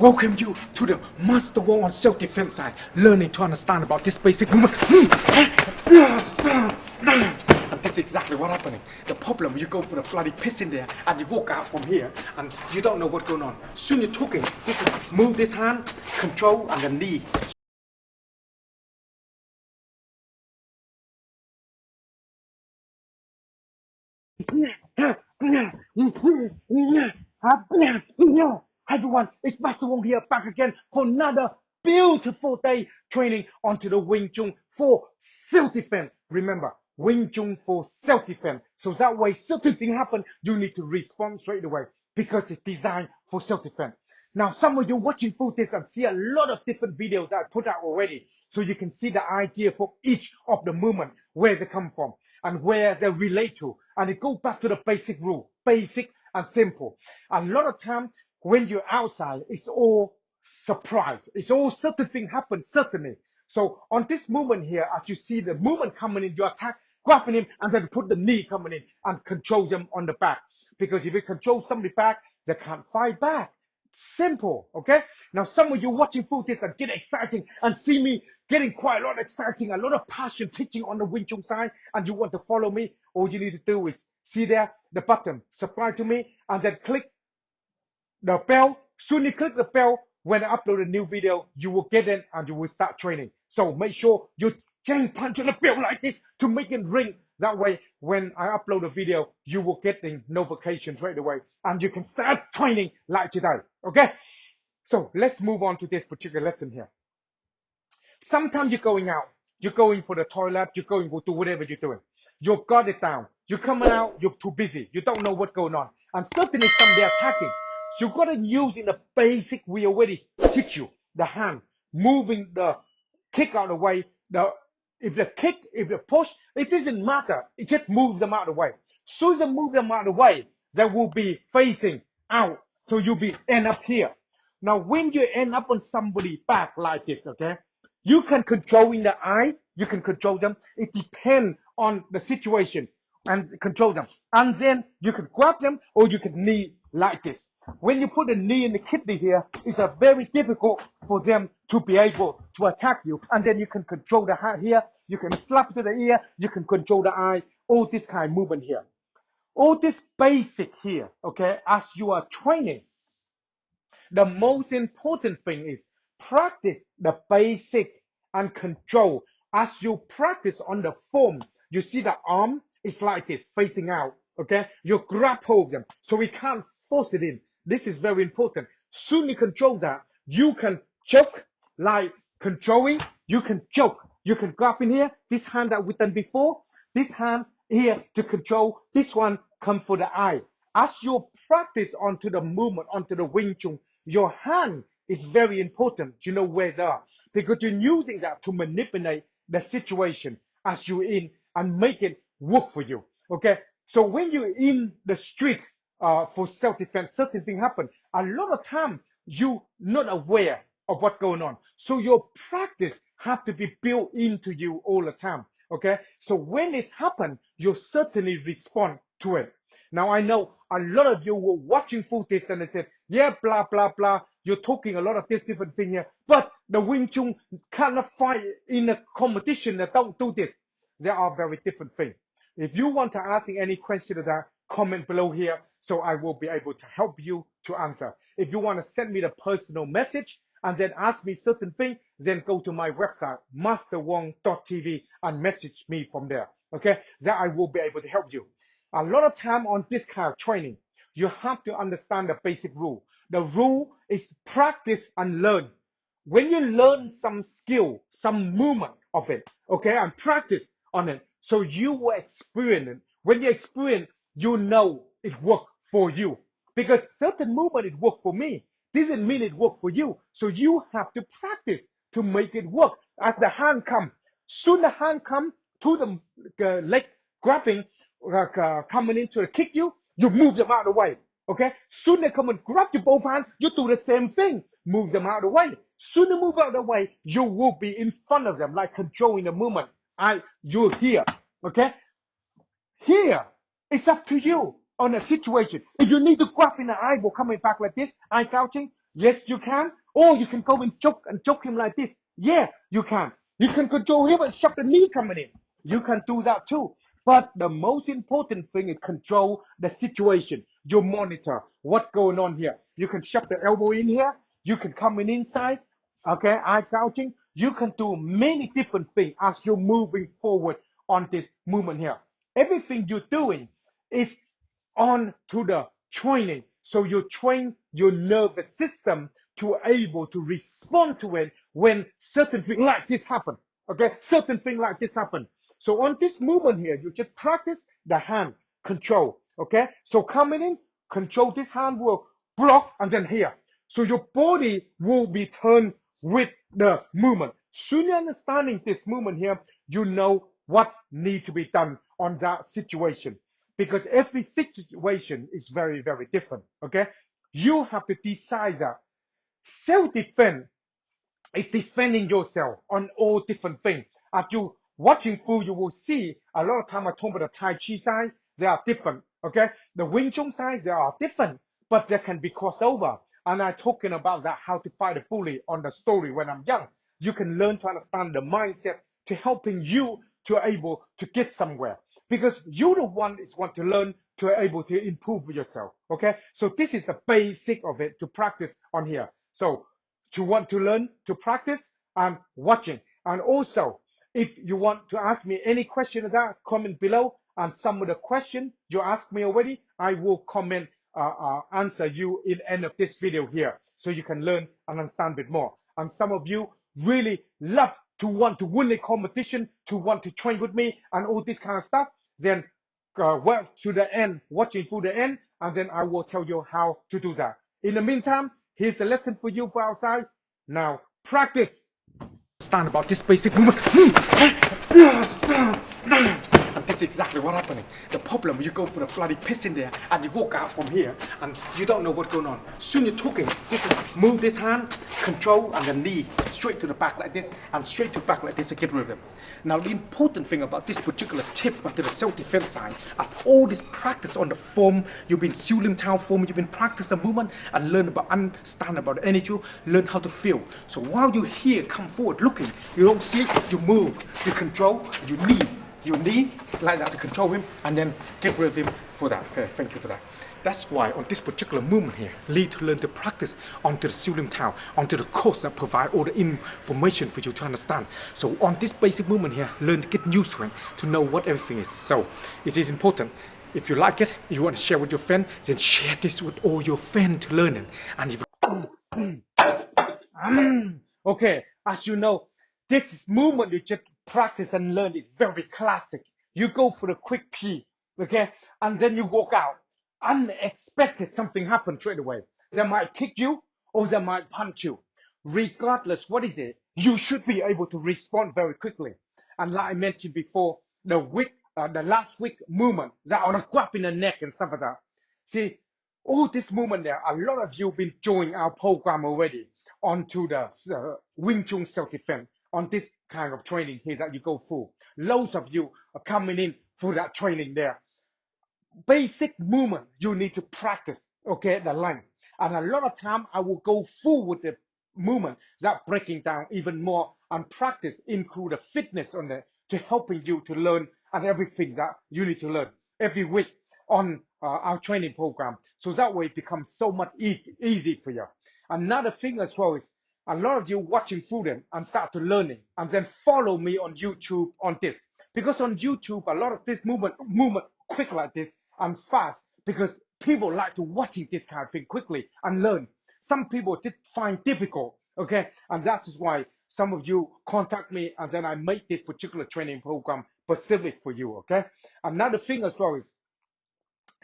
welcome you to the Master Wong on self-defense side, learning to understand about this basic movement. And this is exactly what's happening. The problem, you go for the bloody piss in there and you walk out from here and you don't know what's going on. Soon you're talking. This is move this hand, control, and the knee. Everyone, it's Master Wong here, back again for another beautiful day training onto the Wing Chun for self-defense. Remember, Wing Chun for self-defense. So that way, certain things happen, you need to respond straight away because it's designed for self-defense. Now, some of you watching through this and see a lot of different videos that I put out already. So you can see the idea for each of the movement, where they come from and where they relate to. And it goes back to the basic rule, basic and simple. A lot of time when you're outside, it's all surprise. It's all certain thing happen, certainly. So on this movement here, as you see the movement coming in, you attack, grabbing him, and then put the knee coming in and control them on the back. Because if you control somebody back, they can't fight back. Simple, okay? Now some of you watching through this and get exciting and see me getting quite a lot of exciting, a lot of passion teaching on the Wing Chun side, and you want to follow me, all you need to do is see there the button, subscribe to me, and then click the bell. Soon you click the bell, when I upload a new video, you will get in and you will start training. So make sure you can punch on the bell like this to make it ring. That way, when I upload a video, you will get the notification right away and you can start training like today. Okay? So let's move on to this particular lesson here. Sometimes you're going out, you're going for the toilet, you're going to do whatever you're doing. You've got it down. You're coming out, you're too busy. You don't know what's going on. And certainly somebody attacking. So you've got to use in the basic we already teach you. The hand, moving the kick out of the way. If the kick, if the push, it doesn't matter. It just moves them out of the way. So as you move them out of the way, they will be facing out. So you'll be end up here. Now when you end up on somebody back like this, okay? You can control in the eye, you can control them. It depends on the situation and control them. And then you can grab them or you can knee like this. When you put a knee in the kidney here, it's a very difficult for them to be able to attack you. And then you can control the hand here, you can slap to the ear, you can control the eye, all this kind of movement here. All this basic here, okay, as you are training, the most important thing is practice the basic and control. As you practice on the form, you see the arm is like this, facing out. Okay, you grab hold of them, so we can't force it in. This is very important. Soon you control that, you can choke like controlling. You can choke. You can grab in here. This hand that we done before. This hand here to control. This one come for the eye. As you practice onto the movement, onto the Wing Chun, your hand is very important. You know where they are because you're using that to manipulate the situation as you're in and make it work for you. Okay, so when you're in the street for self-defense, certain things happen. A lot of time you're not aware of what's going on. So your practice have to be built into you all the time. Okay, so when it happens, you certainly respond to it. Now I know a lot of you were watching through this and they said, yeah, blah, blah, blah. You're talking a lot of this different thing here. But the Wing Chun cannot fight in a competition that don't do this. They are very different things. If you want to ask any question of that, comment below here so I will be able to help you to answer. If you want to send me the personal message and then ask me certain things, then go to my website, masterwong.tv, and message me from there. Okay? That I will be able to help you. A lot of time on this kind of training, you have to understand the basic rule. The rule is practice and learn. When you learn some skill, some movement of it, okay, and practice on it, so you will experience it. When you experience, you know it worked for you. Because certain movement, it worked for me. Doesn't mean it worked for you. So you have to practice to make it work. As the hand come, soon the hand come to the leg grabbing, coming in to kick you, you move them out of the way. Okay? Soon they come and grab you both hands, you do the same thing. Move them out of the way. Soon they move out of the way, you will be in front of them, like controlling the movement. You're here. Okay? Here, it's up to you on a situation. If you need to grab in the eyeball coming back like this, eye gouging, Yes, you can. Or you can go and choke him like this. Yeah, you can. You can control him and shove the knee coming in. You can do that too. But the most important thing is control the situation. You monitor what's going on here. You can shove the elbow in here. You can come in inside. Okay, eye crouching. You can do many different things as you're moving forward on this movement here. Everything you're doing is on to the training. So you train your nervous system to able to respond to it when certain things like this happen. Okay, certain thing like this happen. So on this movement here, you just practice the hand control. Okay, so coming in, control this hand will block and then here. So your body will be turned with the movement. Soon you're understanding this movement here, you know what needs to be done on that situation. Because every situation is very, very different. Okay? You have to decide that self-defense is defending yourself on all different things. As you watching through, you will see a lot of time I talk about the Tai Chi side, they are different. Okay, the Wing Chun side, they are different, but they can be crossover. And I'm talking about that how to fight a bully on the story when I'm young. You can learn to understand the mindset to helping you to able to get somewhere because you the one is want to learn to able to improve yourself. Okay, so this is the basic of it to practice on here. So to want to learn, to practice, I'm watching. And also, if you want to ask me any question of that, comment below. And some of the question you asked me already, I will comment, answer you in end of this video here. So you can learn and understand a bit more. And some of you really love to want to win a competition, to want to train with me and all this kind of stuff, then work to the end, watching through the end, and then I will tell you how to do that. In the meantime, here's a lesson for you for outside. Now, practice. Understand about this basic movement. And this is exactly what happening. The problem, you go for the bloody piss in there and you walk out from here and you don't know what's going on. Soon you're talking. This is move this hand, control, and the knee straight to the back like this and straight to the back like this to get rid of them. Now the important thing about this particular tip onto the self-defense side, after all this practice on the form, you've been Siulim Tao form, you've been practicing movement and learn about, understand about the energy, learn how to feel. So while you're here, come forward looking, you don't see it, you move, you control, you knee like that to control him and then get rid of him for that. Okay, thank you for that. That's why on this particular movement here, need to learn to practice onto the Siulim Tao, onto the course that provide all the information for you to understand. So on this basic movement here, learn to get used to it, to know what everything is. So it is important. If you like it, if you want to share with your friend, then share this with all your friends to learn it. And if okay, as you know, this movement you just practice and learn is very classic. You go for the quick pee, okay, and then you walk out. Unexpected something happens straight away. They might kick you or they might punch you. Regardless what is it, you should be able to respond very quickly. And like I mentioned before, the last week movement, that on a grab in the neck and stuff like that. See, all this movement there, a lot of you been joining our program already onto the Wing Chun self-defense on this kind of training here that you go through. Loads of you are coming in for that training there. Basic movement you need to practice, okay, the line. And a lot of time I will go full with the movement that breaking down even more and practice include the fitness on it to helping you to learn and everything that you need to learn every week on our training program. So that way it becomes so much easy for you. Another thing as well is a lot of you watching through them and start to learning and then follow me on YouTube on this. Because on YouTube, a lot of this movement quick like this and fast because people like to watching this kind of thing quickly and learn. Some people did find difficult, okay? And that's just why some of you contact me and then I make this particular training program specific for you, okay? Another thing as well is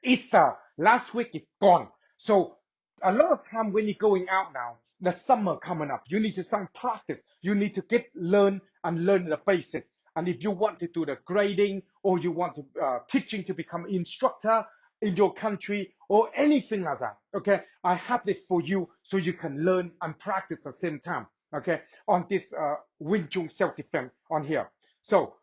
Easter last week is gone. So a lot of time when you're going out now, the summer coming up, you need to some practice. You need to learn the basics. And if you want to do the grading or you want to teaching to become instructor in your country or anything like that, okay, I have this for you so you can learn and practice at the same time, okay, on this Wing Chun self-defense on here. So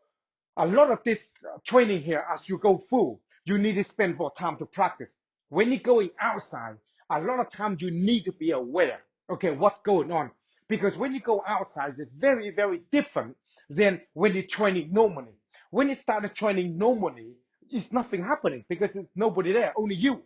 a lot of this training here, as you go through, you need to spend more time to practice. When you're going outside, a lot of times you need to be aware. Okay, what's going on? Because when you go outside, it's very, very different than when you're training normally. When you started training normally, it's nothing happening because there's nobody there, only you.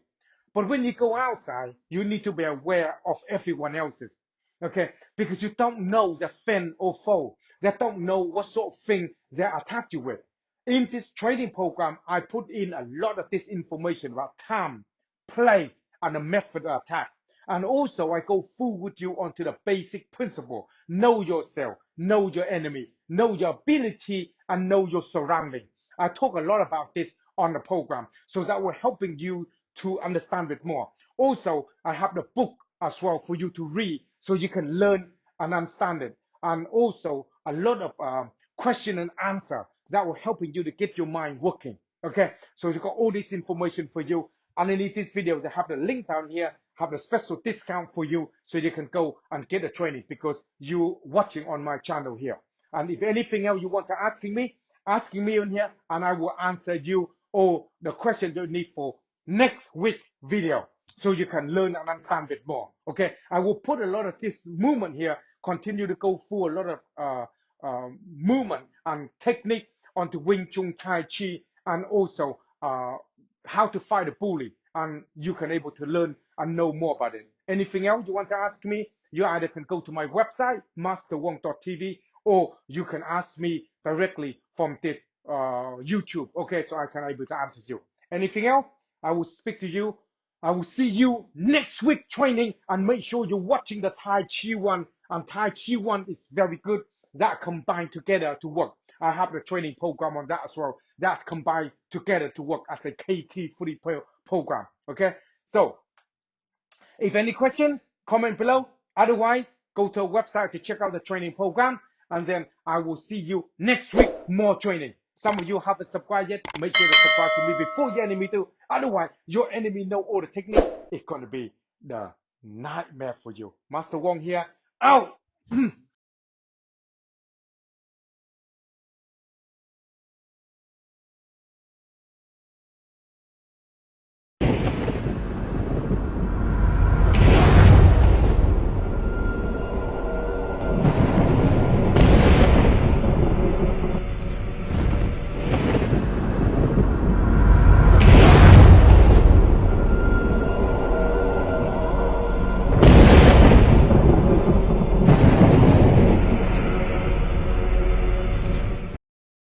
But when you go outside, you need to be aware of everyone else's. Okay, because you don't know the friend or foe. They don't know what sort of thing they attack you with. In this training program, I put in a lot of this information about time, place, and the method of attack. And also, I go full with you onto the basic principle. Know yourself, know your enemy, know your ability, and know your surrounding. I talk a lot about this on the program, so that we're helping you to understand it more. Also, I have the book as well for you to read, so you can learn and understand it. And also, a lot of question and answer that will helping you to get your mind working. Okay, so you got all this information for you. Underneath this video, they have the link down here, have a special discount for you, so you can go and get the training because you watching on my channel here. And if anything else you want to asking me on here, and I will answer you all the questions you need for next week video, so you can learn and understand it more. Okay, I will put a lot of this movement here, continue to go through a lot of movement and technique onto Wing Chun, Tai Chi, and also how to fight a bully, and you can able to learn and know more about it. Anything else you want to ask me, you either can go to my website, masterwong.tv, or you can ask me directly from this YouTube. Okay, so I can able to answer you. Anything else, I will speak to you. I will see you next week training, and make sure you're watching the Tai Chi one. And Tai Chi one is very good. That combined together to work. I have the training program on that as well. That's combined together to work as a KT3 program. Okay, so if any question, comment below. Otherwise, go to our website to check out the training program, and then I will see you next week. More training. Some of you haven't subscribed yet. Make sure to subscribe to me before your enemy do. Otherwise, your enemy know all the technique. It's gonna be the nightmare for you. Master Wong here. Out.